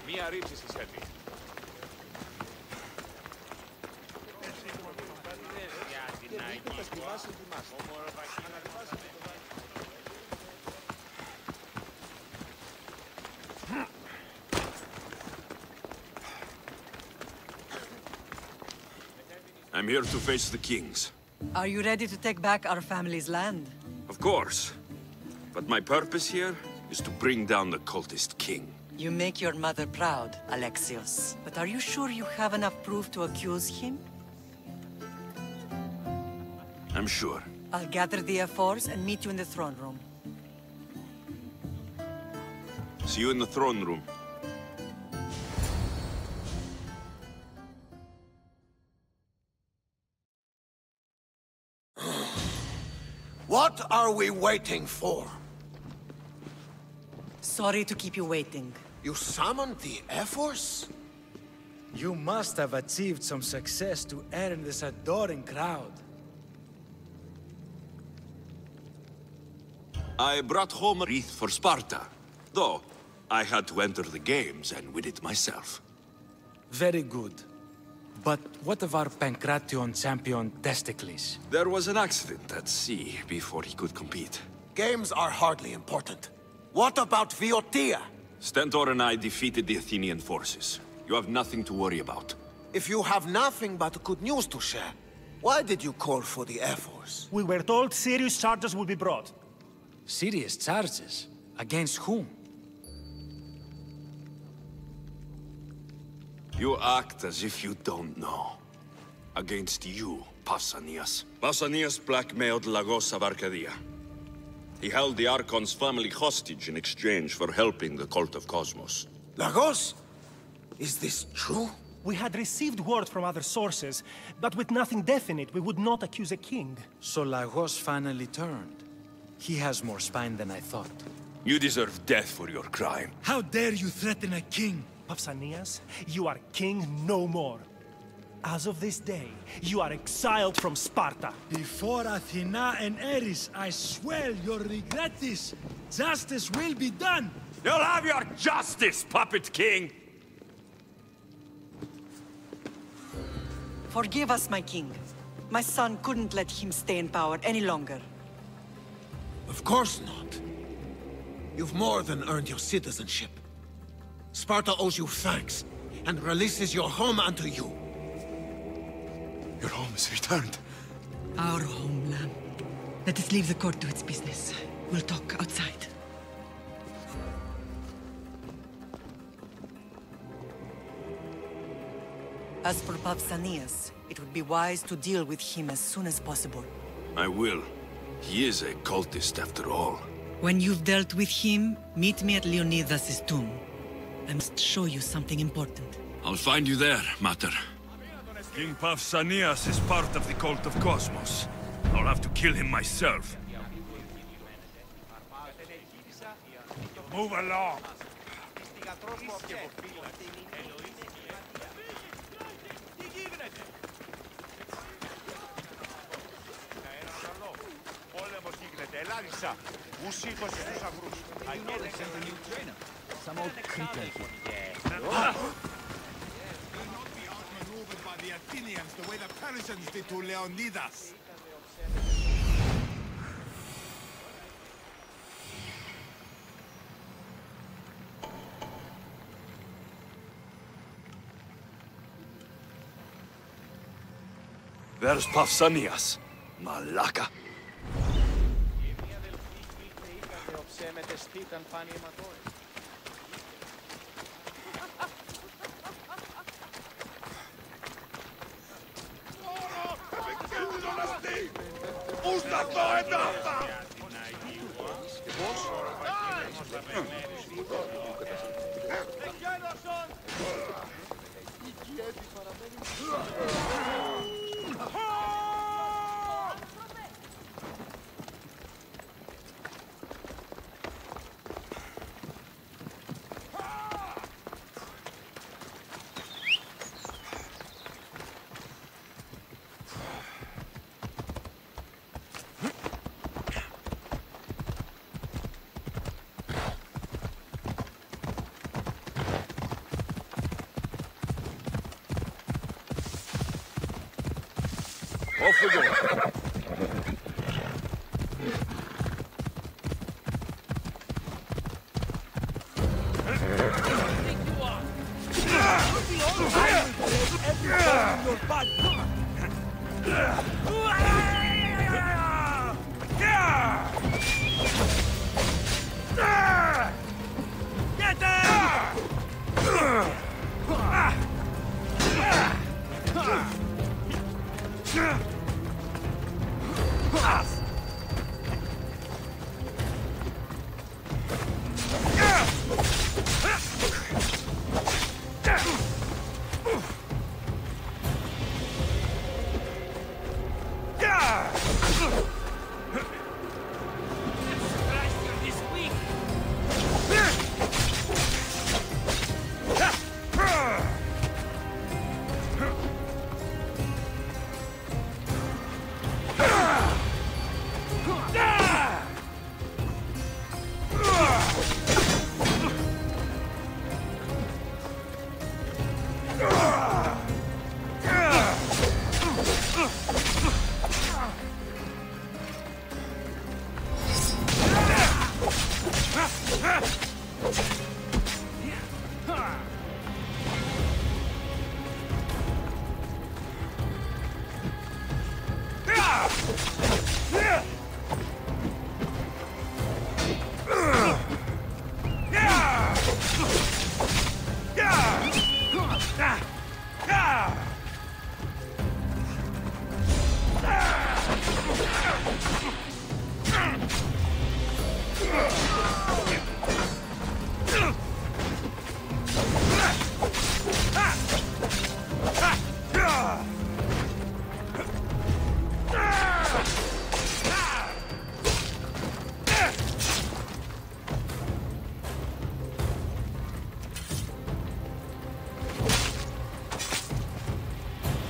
Μία ρήψη στη σέτη. I'm here to face the kings. Are you ready to take back our family's land? Of course. But my purpose here is to bring down the cultist king. You make your mother proud, Alexios. But are you sure you have enough proof to accuse him? I'm sure. I'll gather the F4s and meet you in the throne room. See you in the throne room. What are we waiting for? Sorry to keep you waiting. You summoned the F-Force? You must have achieved some success to earn this adoring crowd. I brought home a wreath for Sparta, though I had to enter the games and win it myself. Very good. But what of our Pancration champion Testicles? There was an accident at sea before he could compete. Games are hardly important. What about Viotia? Stentor and I defeated the Athenian forces. You have nothing to worry about. If you have nothing but good news to share, why did you call for the Air Force? We were told serious charges would be brought. Serious charges? Against whom? You act as if you don't know. Against you, Pausanias. Pausanias blackmailed Lagos of Arcadia. He held the Archon's family hostage in exchange for helping the Cult of Cosmos. Lagos? Is this true? We had received word from other sources, but with nothing definite, we would not accuse a king. So Lagos finally turned. He has more spine than I thought. You deserve death for your crime. How dare you threaten a king? Pausanias, you are king no more. As of this day, you are exiled from Sparta. Before Athena and Ares, I swear you'll regret this. Justice will be done. You'll have your justice, puppet king! Forgive us, my king. My son couldn't let him stay in power any longer. Of course not. You've more than earned your citizenship. Sparta owes you thanks, and releases your home unto you. Your home is returned. Our homeland. Let us leave the court to its business. We'll talk outside. As for Pausanias, it would be wise to deal with him as soon as possible. I will. He is a cultist after all. When you've dealt with him, meet me at Leonidas' tomb. I must show you something important. I'll find you there, Mater. King Pausanias is part of the Cult of Cosmos. I'll have to kill him myself. Move along! Some old creeper here. By the Athenians the way the Persians did to Leonidas. There's Pausanias. Malaka. Off we go.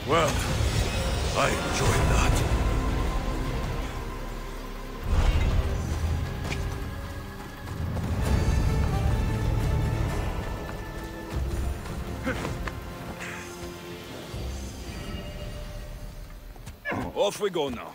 Well, I enjoyed that. Off we go now.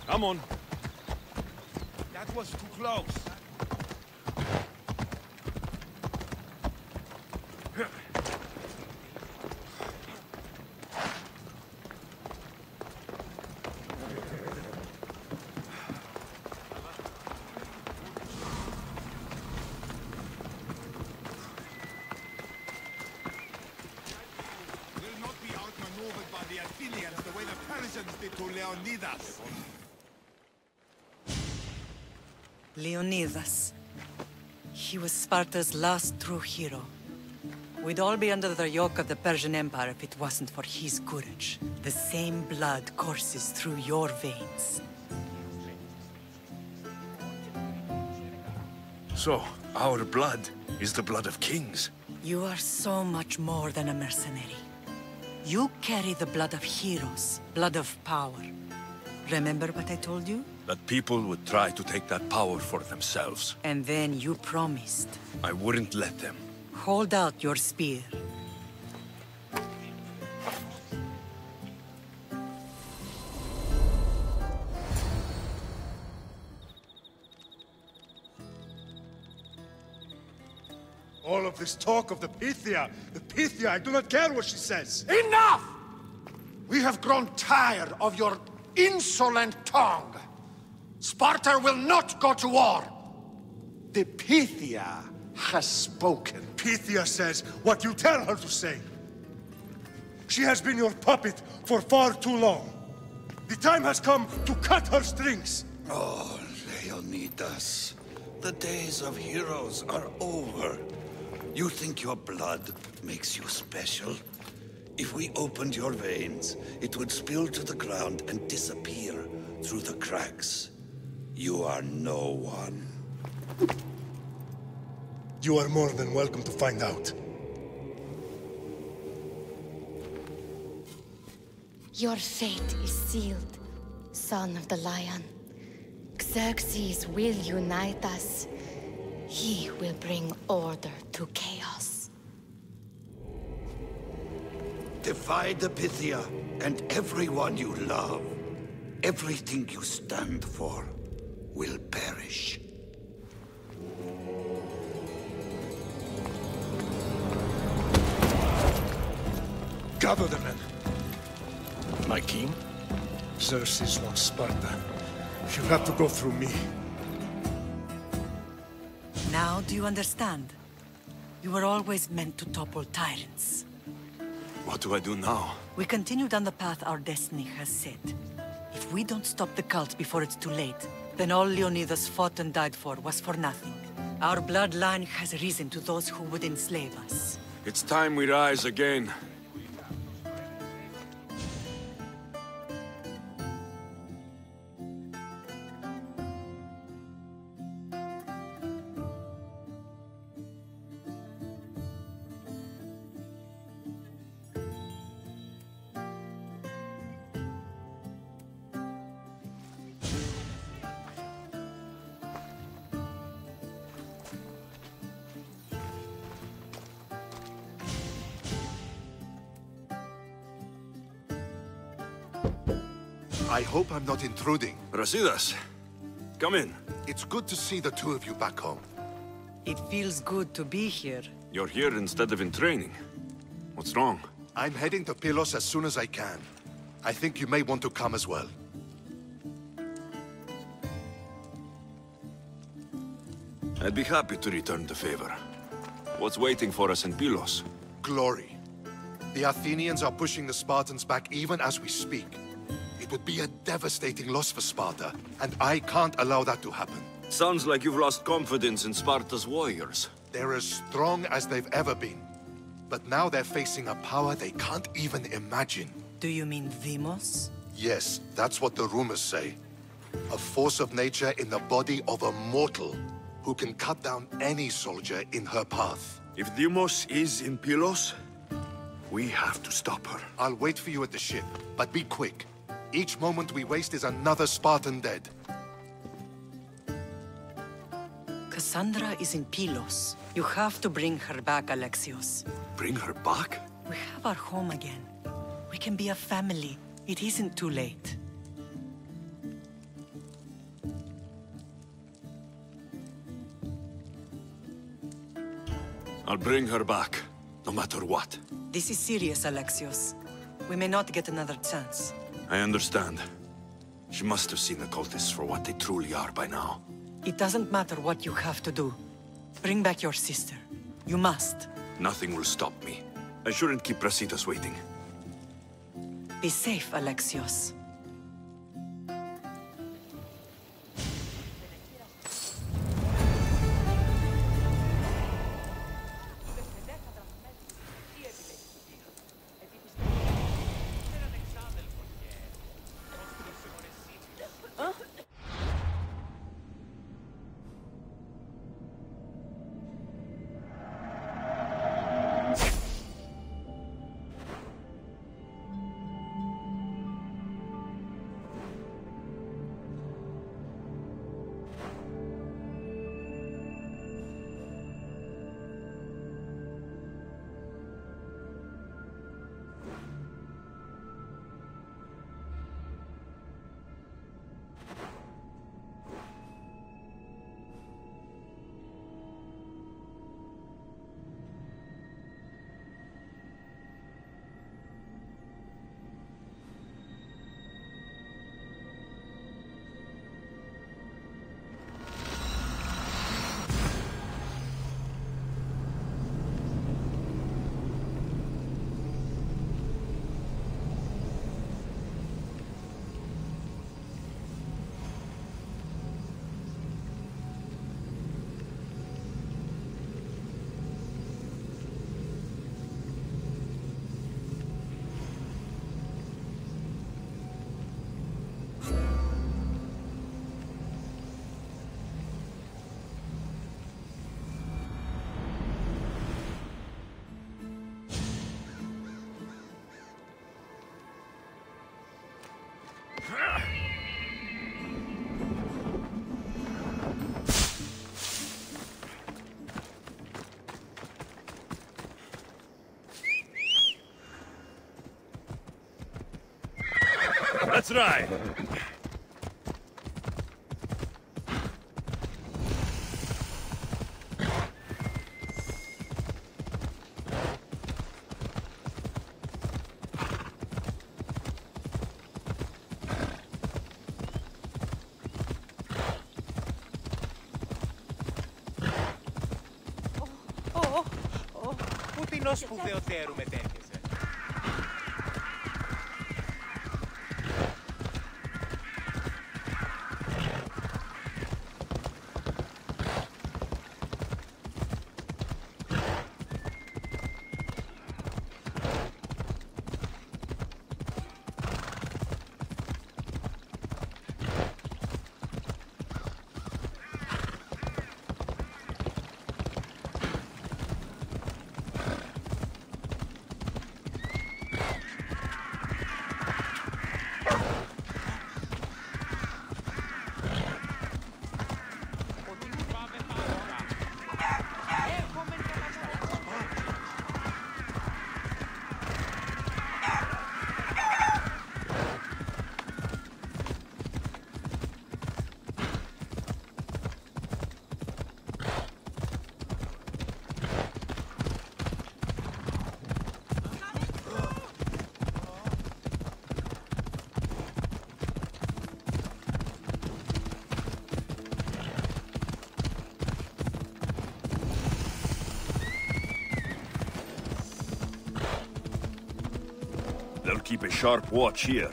Come on. That was too close. Will not be outmaneuvered by the Athenians the way the Persians did to Leonidas. Leonidas. He was Sparta's last true hero. We'd all be under the yoke of the Persian Empire if it wasn't for his courage. The same blood courses through your veins. So, our blood is the blood of kings. You are so much more than a mercenary. You carry the blood of heroes, blood of power. Remember what I told you? That people would try to take that power for themselves. And then you promised. I wouldn't let them. Hold out your spear. All of this talk of the Pythia, I do not care what she says. Enough! We have grown tired of your insolent tongue. Sparta will not go to war. The Pythia has spoken. Pythia says what you tell her to say. She has been your puppet for far too long. The time has come to cut her strings. Oh, Leonidas, the days of heroes are over. You think your blood makes you special? If we opened your veins, it would spill to the ground and disappear through the cracks. You are no one. You are more than welcome to find out. Your fate is sealed, son of the lion. Xerxes will unite us. He will bring order to chaos. Defy the Pythia and everyone you love. Everything you stand for will perish. Gather the men. My king? Xerxes wants Sparta. She'll have to go through me. Now do you understand? You were always meant to topple tyrants. What do I do now? We continue down the path our destiny has set. If we don't stop the cult before it's too late, then all Leonidas fought and died for was for nothing. Our bloodline has risen to those who would enslave us. It's time we rise again. I hope I'm not intruding. Rasidas, come in. It's good to see the two of you back home. It feels good to be here. You're here instead of in training. What's wrong? I'm heading to Pylos as soon as I can. I think you may want to come as well. I'd be happy to return the favor. What's waiting for us in Pylos? Glory. The Athenians are pushing the Spartans back even as we speak. It would be a devastating loss for Sparta, and I can't allow that to happen. Sounds like you've lost confidence in Sparta's warriors. They're as strong as they've ever been. But now they're facing a power they can't even imagine. Do you mean Demos? Yes, that's what the rumors say. A force of nature in the body of a mortal who can cut down any soldier in her path. If Demos is in Pylos, we have to stop her. I'll wait for you at the ship, but be quick. Each moment we waste is another Spartan dead. Cassandra is in Pylos. You have to bring her back, Alexios. Bring her back? We have our home again. We can be a family. It isn't too late. I'll bring her back, no matter what. This is serious, Alexios. We may not get another chance. I understand. She must have seen the cultists for what they truly are by now. It doesn't matter what you have to do. Bring back your sister. You must. Nothing will stop me. I shouldn't keep Brasidas waiting. Be safe, Alexios. Let's ride! Πού την ως σπουδαιοτέρου μετέχεσαι. They'll keep a sharp watch here.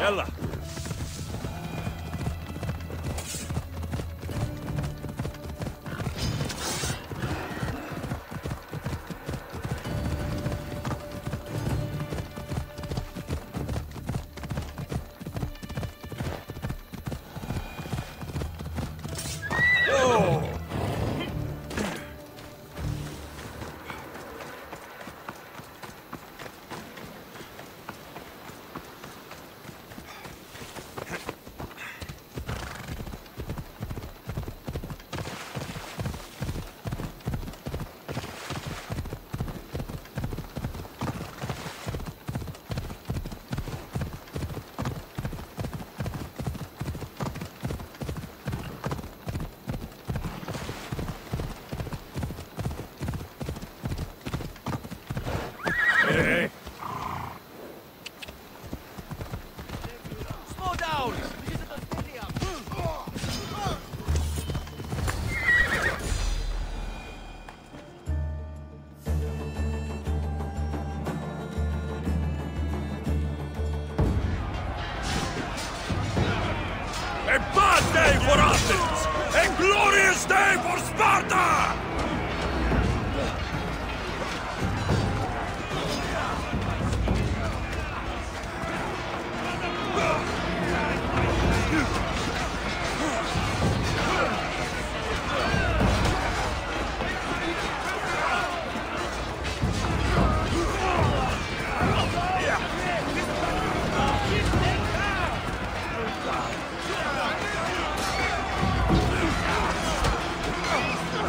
Ella! Slow down! A bad day for Athens! A glorious day for Sparta!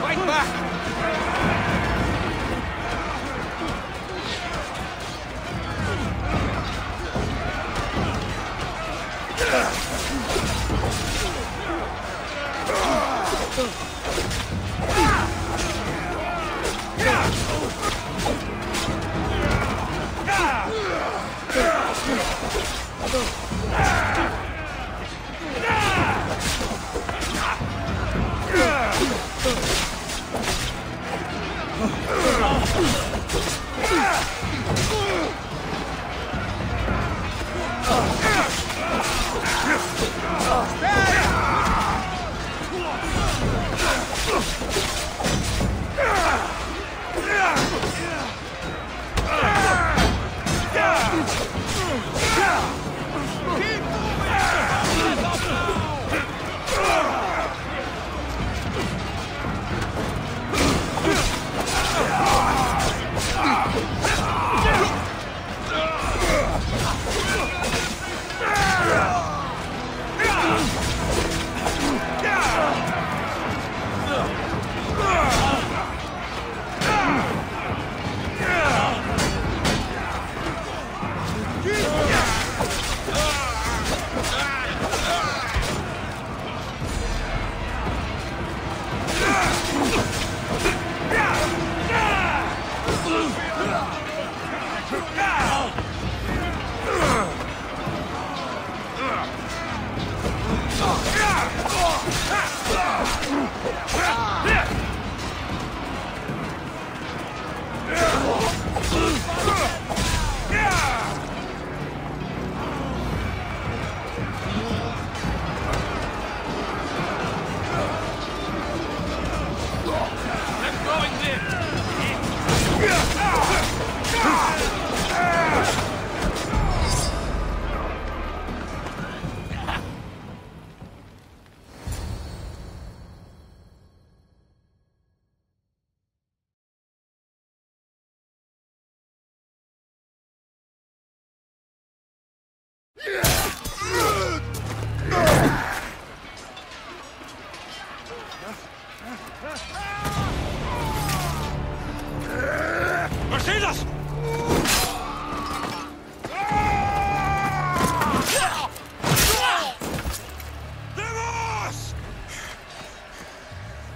Right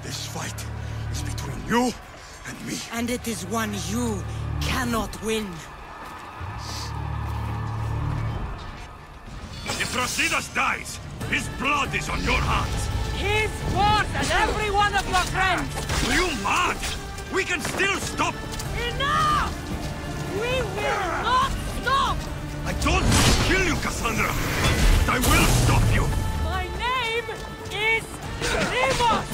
This fight is between you and me. And it is one you cannot win. If Brasidas dies, his blood is on your hands. He's worse than every one of your friends! Are you mad? We can still stop! Enough! We will not stop! I don't want to kill you, Cassandra! But I will stop you! My name is Remus!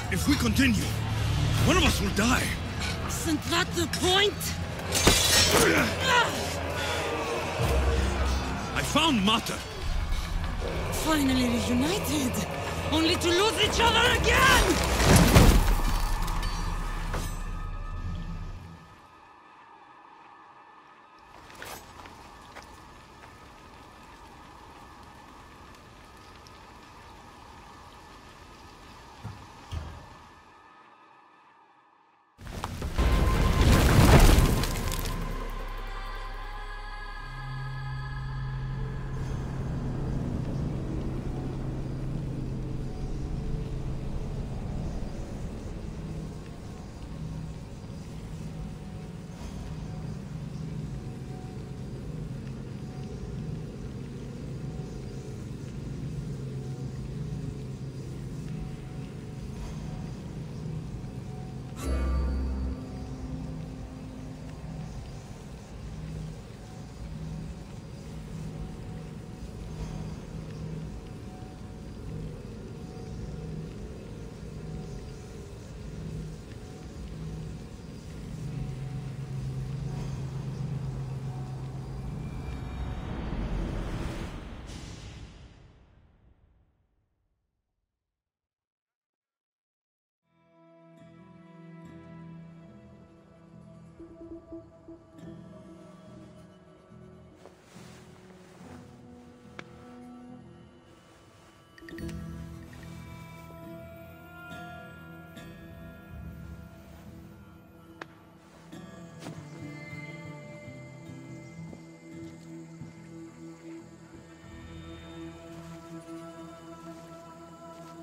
If we continue, one of us will die. Isn't that the point? I found Mater. Finally reunited, only to lose each other again!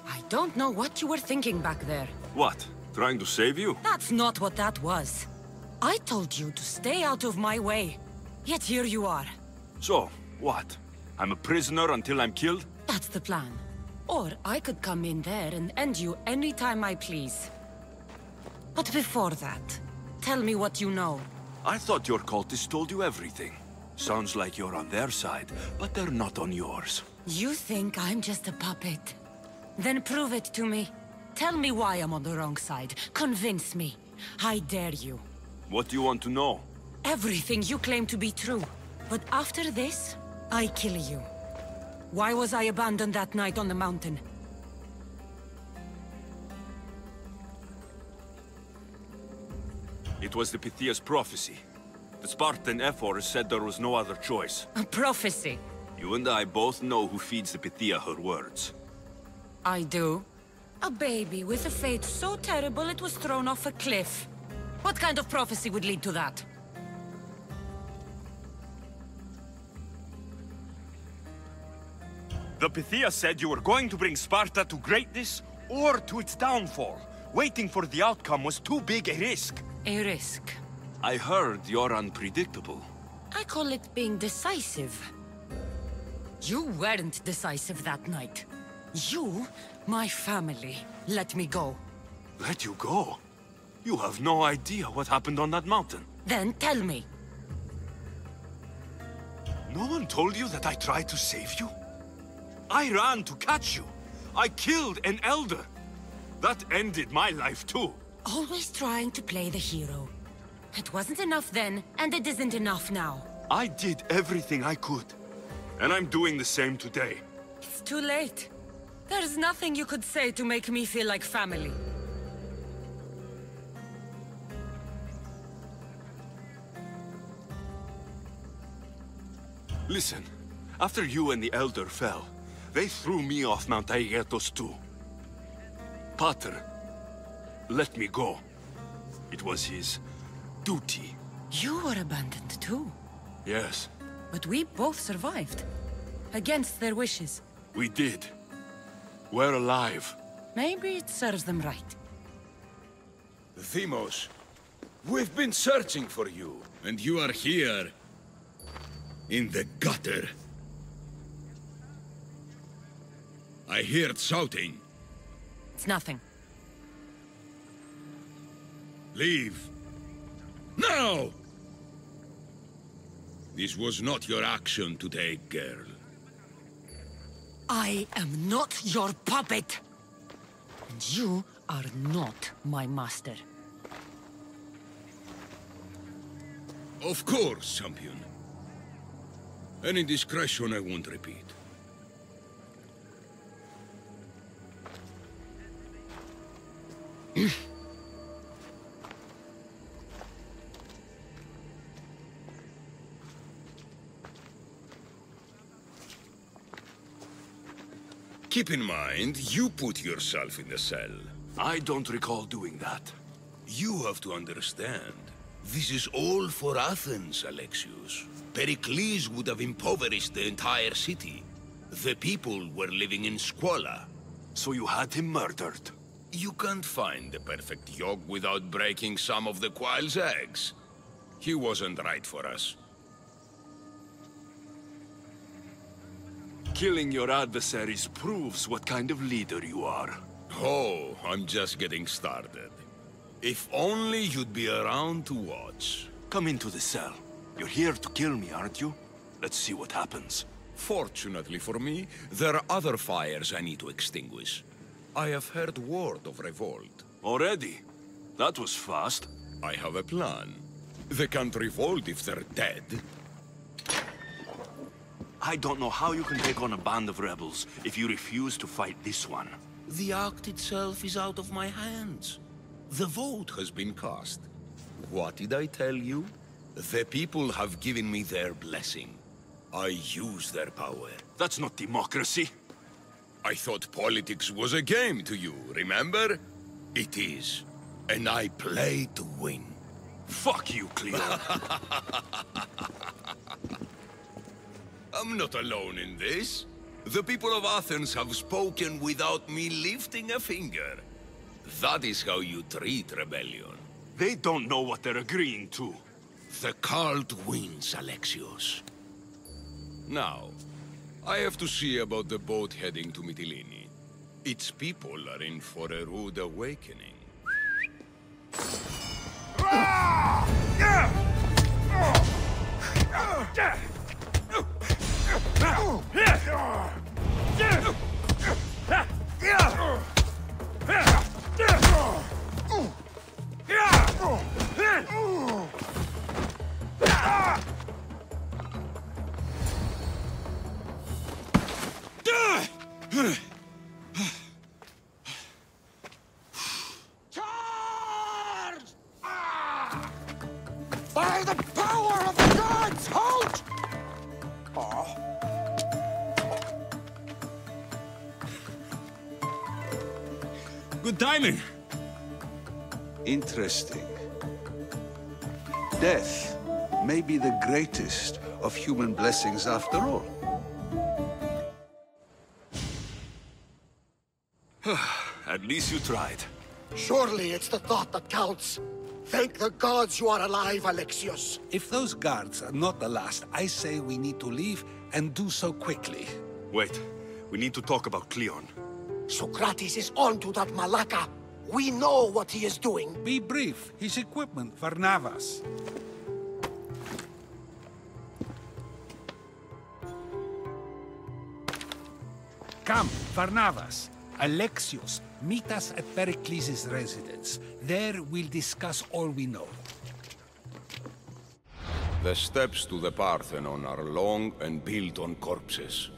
I don't know what you were thinking back there. What? Trying to save you? That's not what that was. I told you to stay out of my way. Yet here you are. So, what? I'm a prisoner until I'm killed? That's the plan. Or I could come in there and end you anytime I please. But before that, tell me what you know. I thought your cultists told you everything. Sounds like you're on their side, but they're not on yours. You think I'm just a puppet? Then prove it to me. Tell me why I'm on the wrong side. Convince me. I dare you. What do you want to know? Everything you claim to be true. But after this, I kill you. Why was I abandoned that night on the mountain? It was the Pythia's prophecy. The Spartan Ephors said there was no other choice. A prophecy? You and I both know who feeds the Pythia her words. I do. A baby with a fate so terrible it was thrown off a cliff. What kind of prophecy would lead to that? The Pythia said you were going to bring Sparta to greatness or to its downfall. Waiting for the outcome was too big a risk. A risk. I heard you're unpredictable. I call it being decisive. You weren't decisive that night. You, my family, let me go. Let you go? You have no idea what happened on that mountain. Then tell me. No one told you that I tried to save you? I ran to catch you. I killed an elder. That ended my life too. Always trying to play the hero. It wasn't enough then, and it isn't enough now. I did everything I could. And I'm doing the same today. It's too late. There's nothing you could say to make me feel like family. Listen, after you and the Elder fell, they threw me off Mount Aegetos too. Pater let me go. It was his duty. You were abandoned too. Yes. But we both survived. Against their wishes. We did. We're alive. Maybe it serves them right. Themos, we've been searching for you, and you are here. In the gutter. I heard shouting. It's nothing. Leave. Now! This was not your action to take, girl. I am not your puppet. And you are not my master. Of course, champion. Any indiscretion I won't repeat. Keep in mind, you put yourself in the cell. I don't recall doing that. You have to understand. This is all for Athens, Alexios. Pericles would have impoverished the entire city. The people were living in squalor. So you had him murdered? You can't find the perfect yolk without breaking some of the quail's eggs. He wasn't right for us. Killing your adversaries proves what kind of leader you are. Oh, I'm just getting started. If only you'd be around to watch. Come into the cell. You're here to kill me, aren't you? Let's see what happens. Fortunately for me, there are other fires I need to extinguish. I have heard word of revolt. Already? That was fast. I have a plan. They can't revolt if they're dead. I don't know how you can take on a band of rebels if you refuse to fight this one. The act itself is out of my hands. The vote has been cast. What did I tell you? The people have given me their blessing. I use their power. That's not democracy. I thought politics was a game to you, remember? It is. And I play to win. Fuck you, Cleo. I'm not alone in this. The people of Athens have spoken without me lifting a finger. That is how you treat rebellion. They don't know what they're agreeing to. The cult wins, Alexios. Now, I have to see about the boat heading to Mytilene. Its people are in for a rude awakening. By the power of the gods, halt! Good timing. Interesting. Death may be the greatest of human blessings after all. At least you tried. Surely it's the thought that counts. Thank the gods you are alive, Alexios. If those guards are not the last, I say we need to leave and do so quickly. Wait, we need to talk about Cleon. Socrates is on to that Malaka. We know what he is doing. Be brief. His equipment, Varnavas. Come, Varnavas. Alexios, meet us at Pericles' residence. There we'll discuss all we know. The steps to the Parthenon are long and built on corpses.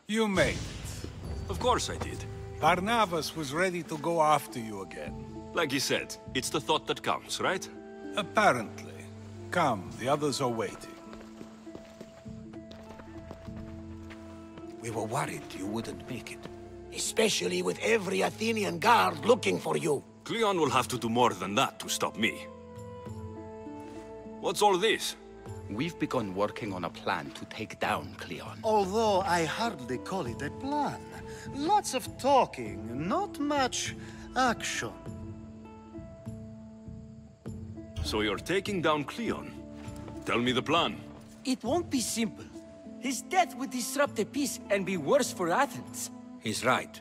You made it. Of course I did. Barnabas was ready to go after you again. Like he said, it's the thought that counts, right? Apparently. Come, the others are waiting. We were worried you wouldn't make it. Especially with every Athenian guard looking for you. Cleon will have to do more than that to stop me. What's all this? We've begun working on a plan to take down Cleon. Although I hardly call it a plan. Lots of talking, not much action. So you're taking down Cleon? Tell me the plan. It won't be simple. His death would disrupt the peace and be worse for Athens. He's right.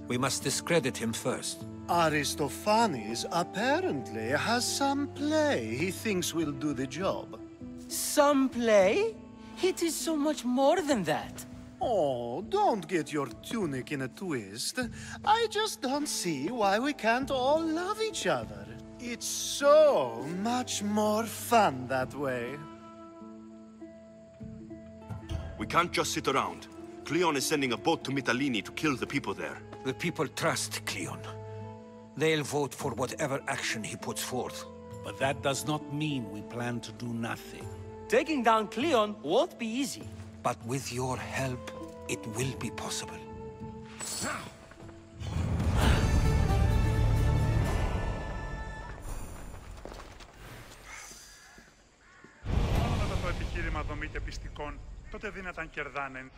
We must discredit him first. Aristophanes apparently has some play he thinks will do the job. Some play? It is so much more than that. Oh, don't get your tunic in a twist. I just don't see why we can't all love each other. It's so much more fun that way. We can't just sit around. Cleon is sending a boat to Mytilene to kill the people there. The people trust Cleon. They'll vote for whatever action he puts forth. But that does not mean we plan to do nothing. Taking down Cleon won't be easy. But with your help, it will be possible. Μόνο μετά το επιχείρημα δομείται πιστικών, τότε δυνατάν κερδάνε.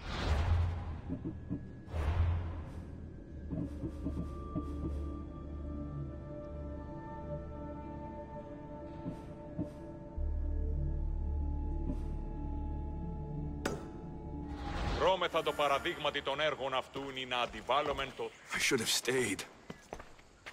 Δρόμεθα το παραδείγματι των έργων αυτού είναι να αντιβάλλομεν το... I should have stayed.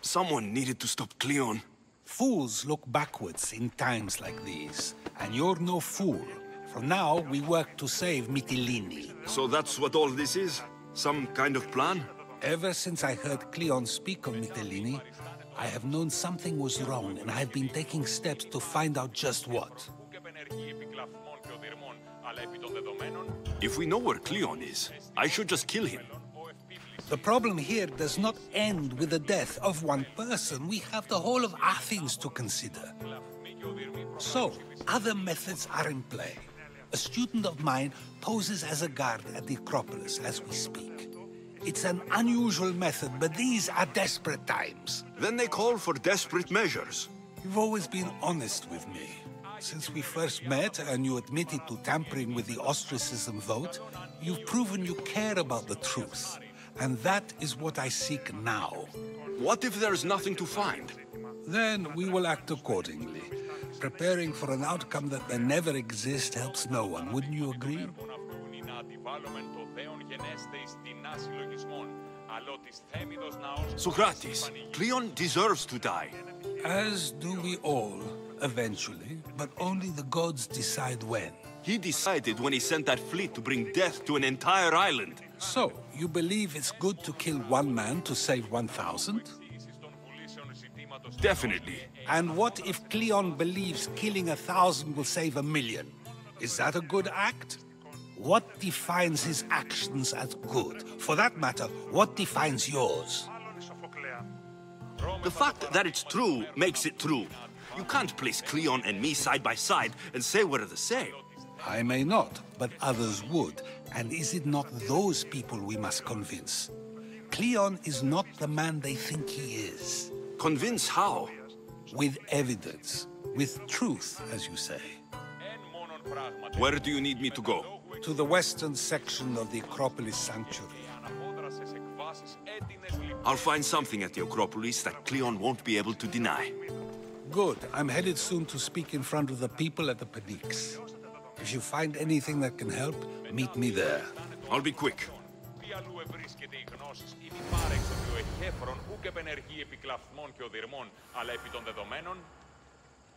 Someone needed to stop Cleon. Fools look backwards in times like these, and you're no fool. For now, we work to save Mytilene. So that's what all this is? Some kind of plan? Ever since I heard Cleon speak of Mytilene, I have known something was wrong, and I have been taking steps to find out just what. If we know where Cleon is, I should just kill him. The problem here does not end with the death of one person. We have the whole of Athens to consider. So, other methods are in play. A student of mine poses as a guard at the Acropolis as we speak. It's an unusual method, but these are desperate times. Then they call for desperate measures. You've always been honest with me. Since we first met and you admitted to tampering with the ostracism vote, you've proven you care about the truth. And that is what I seek now. What if there's nothing to find? Then we will act accordingly. Preparing for an outcome that may never exist helps no one, wouldn't you agree? Socrates, Cleon deserves to die. As do we all, eventually, but only the gods decide when. He decided when he sent that fleet to bring death to an entire island. So, you believe it's good to kill one man to save 1,000? Definitely. And what if Cleon believes killing 1,000 will save 1,000,000? Is that a good act? What defines his actions as good? For that matter, what defines yours? The fact that it's true makes it true. You can't place Cleon and me side by side and say we're the same. I may not, but others would. And is it not those people we must convince? Cleon is not the man they think he is. Convince how? With evidence. With truth, as you say. Where do you need me to go? To the western section of the Acropolis Sanctuary. I'll find something at the Acropolis that Cleon won't be able to deny. Good. I'm headed soon to speak in front of the people at the Pnyx. If you find anything that can help, meet me there. I'll be quick.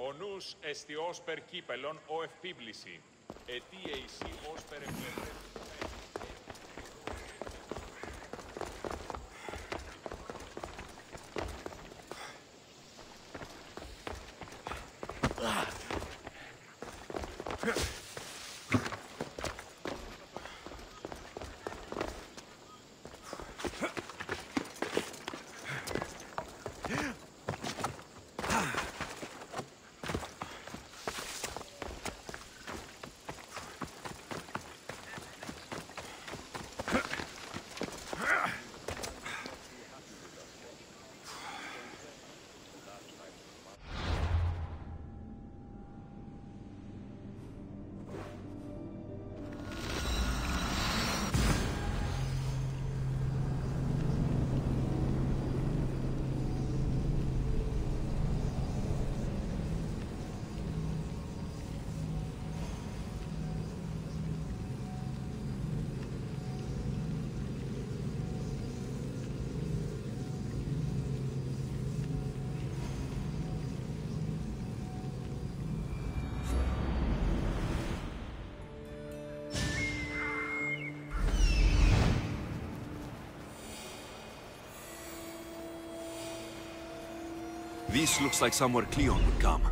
Ο νους εστι ως περ κύπελον ο ευπίβληση. Ετί εισί ως περ ευλέπε. This looks like somewhere Cleon would come.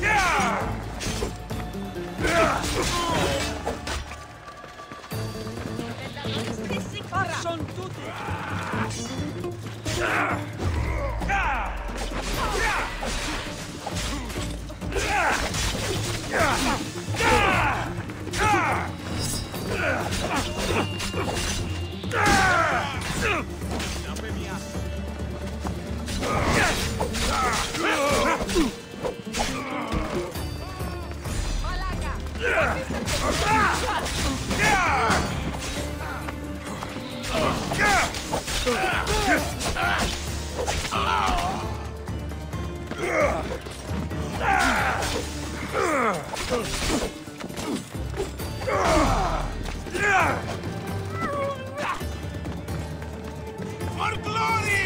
Yeah! For glory!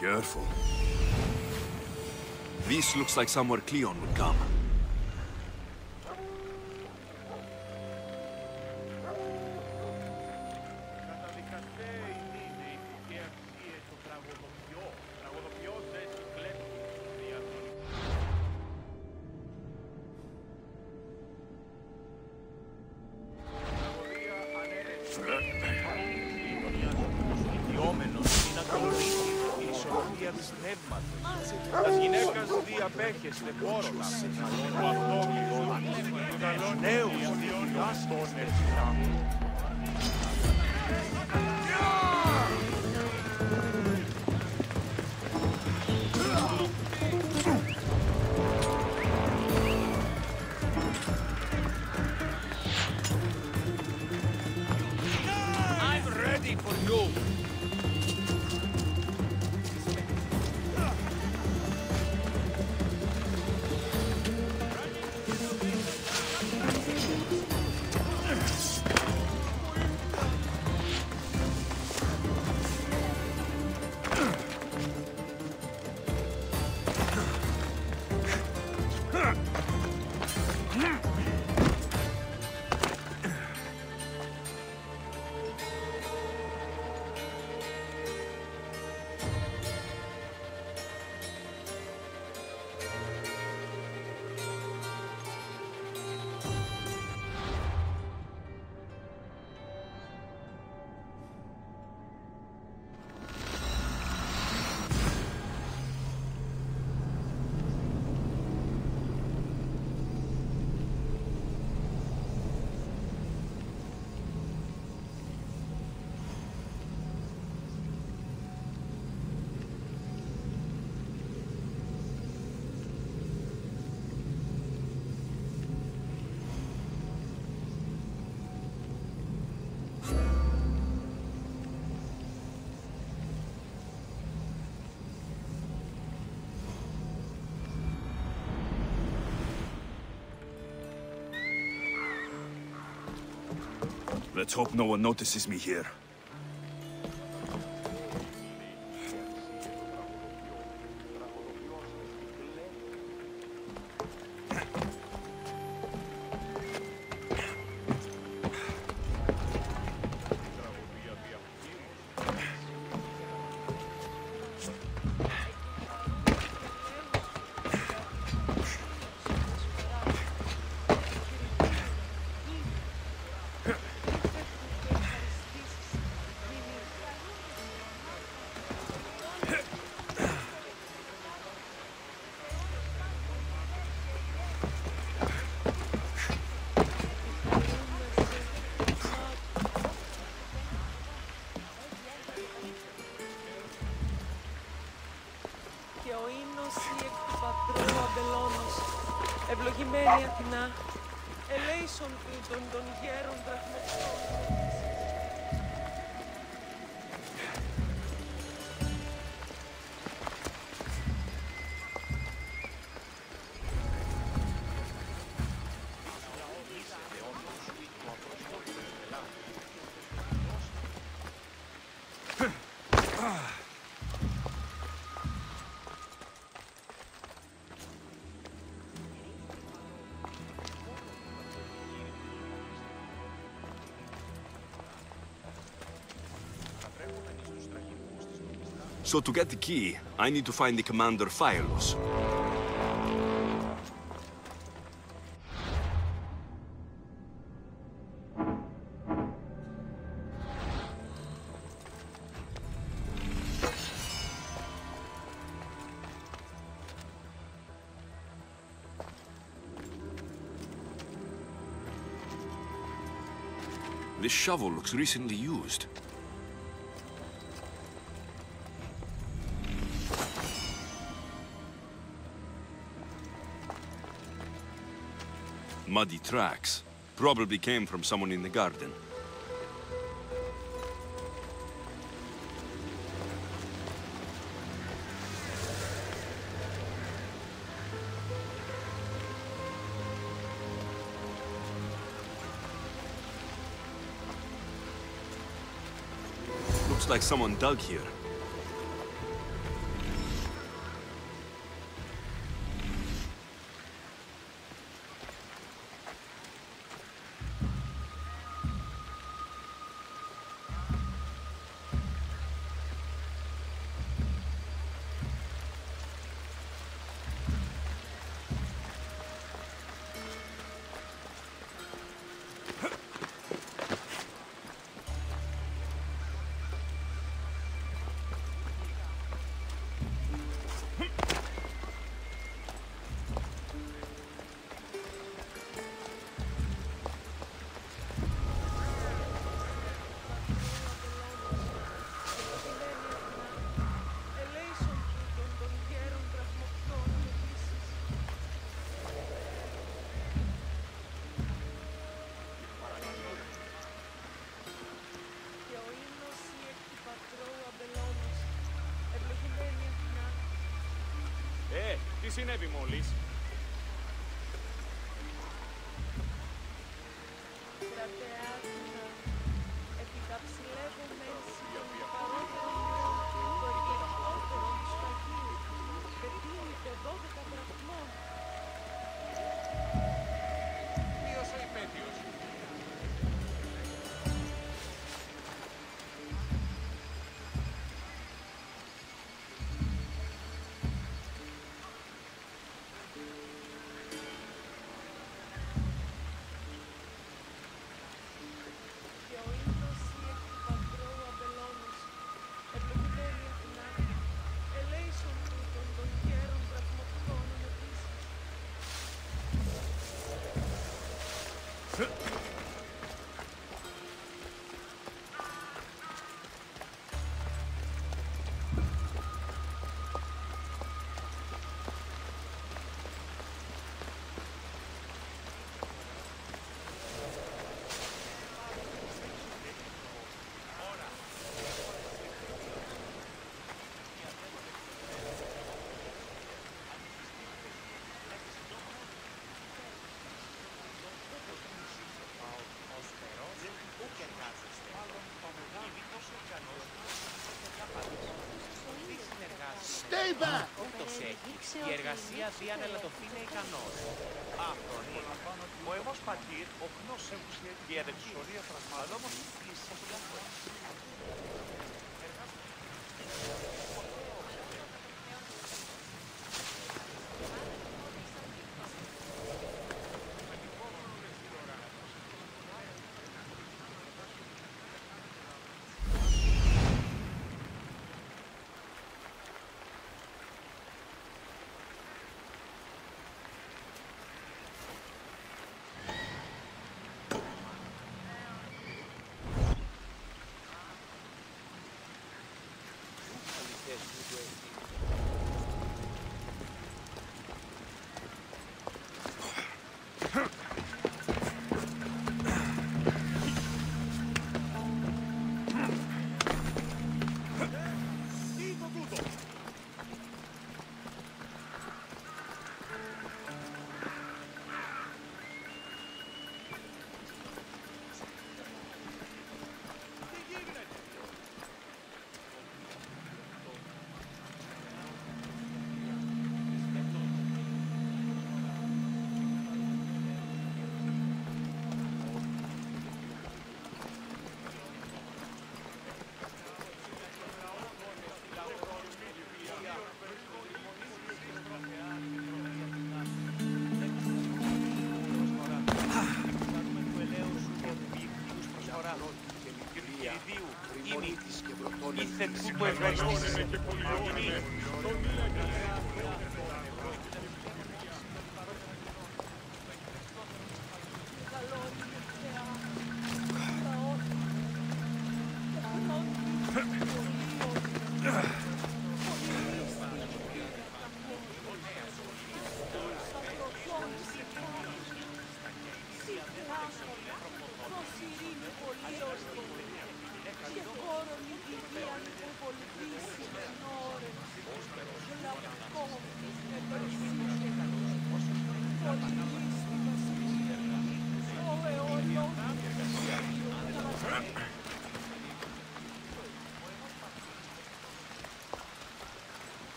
Careful. This looks like somewhere Cleon would come. Τας γυναίκας διαπέχεστε πόρονα, ο αυτόγλυος, τους νέους διάστονες. I'm ready for you. Let's hope no one notices me here. Ευλογημένη Αθηνά, ελέησον τούτων των γέρων δραχμευτών. So to get the key, I need to find the commander Phylos. This shovel looks recently used. Muddy tracks. Probably came from someone in the garden. Looks like someone dug here. Τι συνέβη μόλις? Stay back! Ούτως έχει. Η εργασία διανελατωθεί είναι ικανός. Άχρονη. Ο εμός πατήρ, ο γνώσεως η αδεξορία πραγμάτων, η σοφλάκο. Ήρθε τούτο ευχαριστήσει.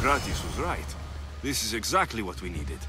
Socrates was right. This is exactly what we needed.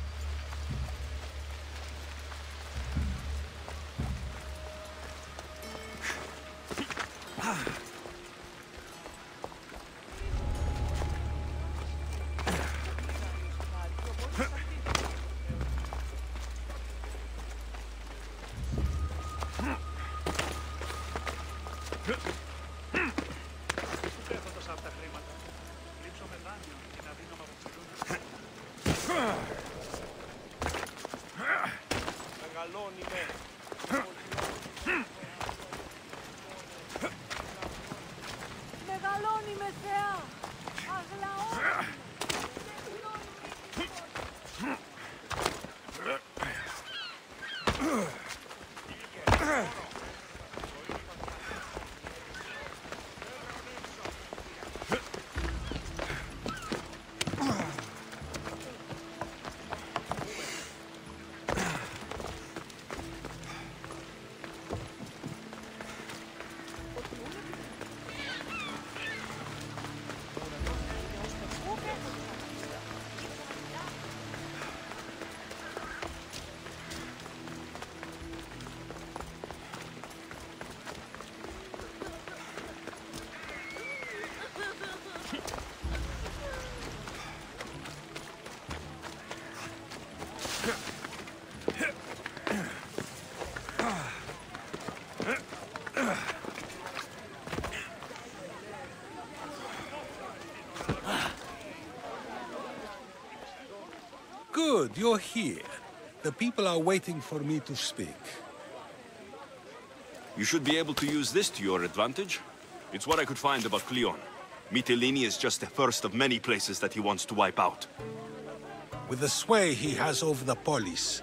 Good, you're here. The people are waiting for me to speak. You should be able to use this to your advantage. It's what I could find about Cleon. Mytilene is just the first of many places that he wants to wipe out. With the sway he has over the polis,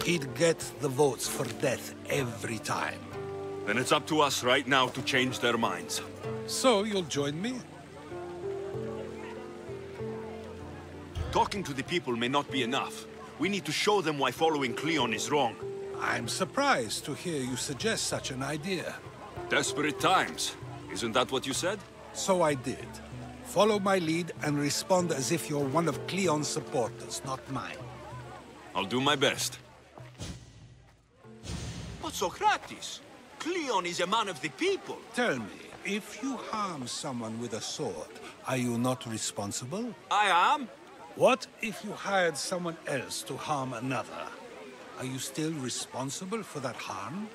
he'd get the votes for death every time. Then it's up to us right now to change their minds. So you'll join me? Talking to the people may not be enough. We need to show them why following Cleon is wrong. I'm surprised to hear you suggest such an idea. Desperate times. Isn't that what you said? So I did. Follow my lead and respond as if you're one of Cleon's supporters, not mine. I'll do my best. But Socrates, Cleon is a man of the people. Tell me, if you harm someone with a sword, are you not responsible? I am. What if you hired someone else to harm another? Are you still responsible for that harm?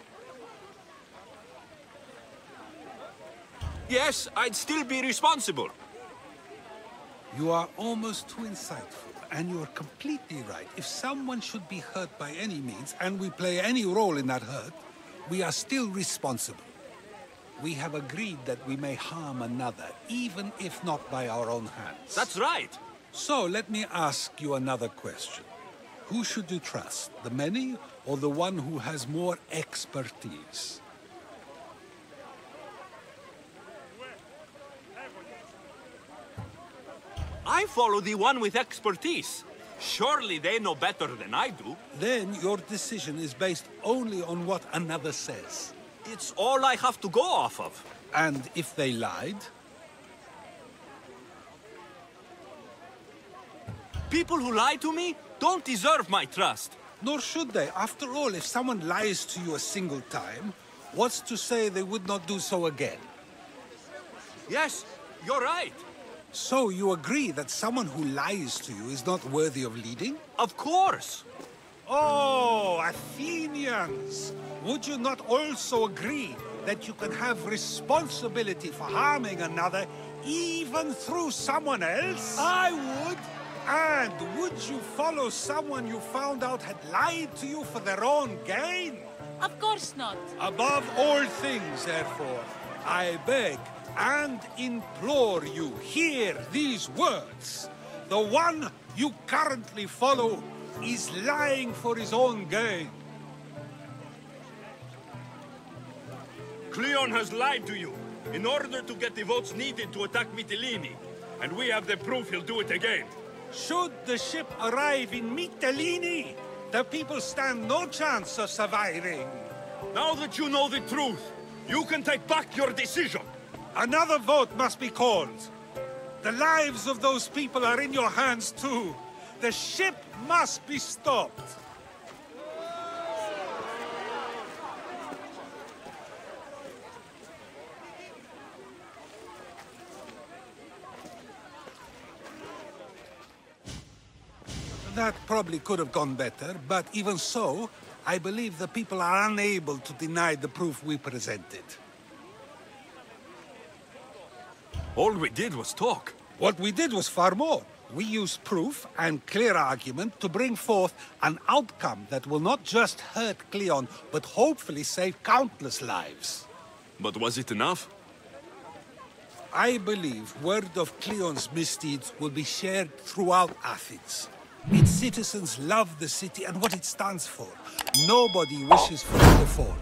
Yes, I'd still be responsible. You are almost too insightful, and you're completely right. If someone should be hurt by any means, and we play any role in that hurt, we are still responsible. We have agreed that we may harm another, even if not by our own hands. That's right. So let me ask you another question. Who should you trust, the many or the one who has more expertise? I follow the one with expertise. Surely they know better than I do. Then your decision is based only on what another says. It's all I have to go off of. And if they lied? People who lie to me don't deserve my trust. Nor should they. After all, if someone lies to you a single time, what's to say they would not do so again? Yes, you're right. So you agree that someone who lies to you is not worthy of leading? Of course. Oh, Athenians! Would you not also agree that you can have responsibility for harming another even through someone else? I would. And would you follow someone you found out had lied to you for their own gain? Of course not. Above all things, therefore, I beg and implore you, hear these words. The one you currently follow is lying for his own gain. Cleon has lied to you in order to get the votes needed to attack Mytilene. And we have the proof he'll do it again. Should the ship arrive in Mytilene, the people stand no chance of surviving. Now that you know the truth, you can take back your decision. Another vote must be called. The lives of those people are in your hands too. The ship must be stopped. That probably could have gone better, but even so, I believe the people are unable to deny the proof we presented. All we did was talk. What we did was far more. We used proof and clear argument to bring forth an outcome that will not just hurt Cleon, but hopefully save countless lives. But was it enough? I believe word of Cleon's misdeeds will be shared throughout Athens. Its citizens love the city and what it stands for. Nobody wishes for it to fall.